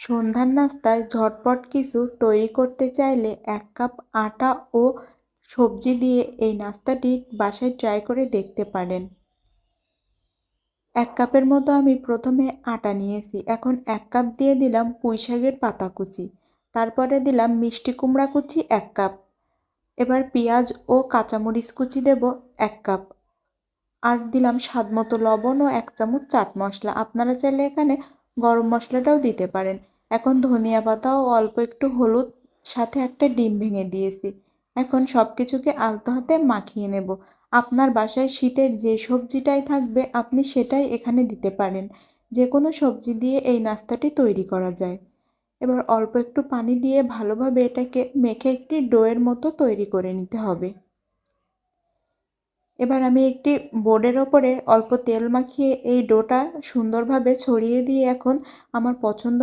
সন্ধ্যার নাস্তায় ঝটপট কিছু তৈরি করতে চাইলে 1 কাপ আটা ও সবজি দিয়ে এই নাস্তাটি বাসায় ট্রাই করে দেখতে পারেন। 1 কাপের মতো আমি প্রথমে আটা নিয়েছি। এখন 1 কাপ দিয়ে দিলাম পুঁইশাকের পাতা কুচি। তারপরে দিলাম মিষ্টি কুমড়া কুচি 1 কাপ। এবার পেঁয়াজ ও কাঁচামরিচ কুচি দেব 1 কাপ। আর দিলাম স্বাদমতো লবণ ও 1 চামচ চাট মশলা। আপনারা চাইলে এখানে গরম মশলাটাও দিতে পারেন। এখন ধনিয়া পাতা ও অল্প একটু হলুদ, সাথে একটা ডিম ভেঙে দিয়েছি। এখন সব কিছুকে আলতো হাতে মাখিয়ে নেব। আপনার বাসায় শীতের যে সবজিটাই থাকবে আপনি সেটাই এখানে দিতে পারেন। যে কোনো সবজি দিয়ে এই নাস্তাটি তৈরি করা যায়। এবার অল্প একটু পানি দিয়ে ভালোভাবে এটাকে মেখে একটি ডোয়ের মতো তৈরি করে নিতে হবে। এবার আমি একটি বোর্ডের ওপরে অল্প তেল মাখিয়ে এই ডোটা সুন্দরভাবে ছড়িয়ে দিয়ে এখন আমার পছন্দ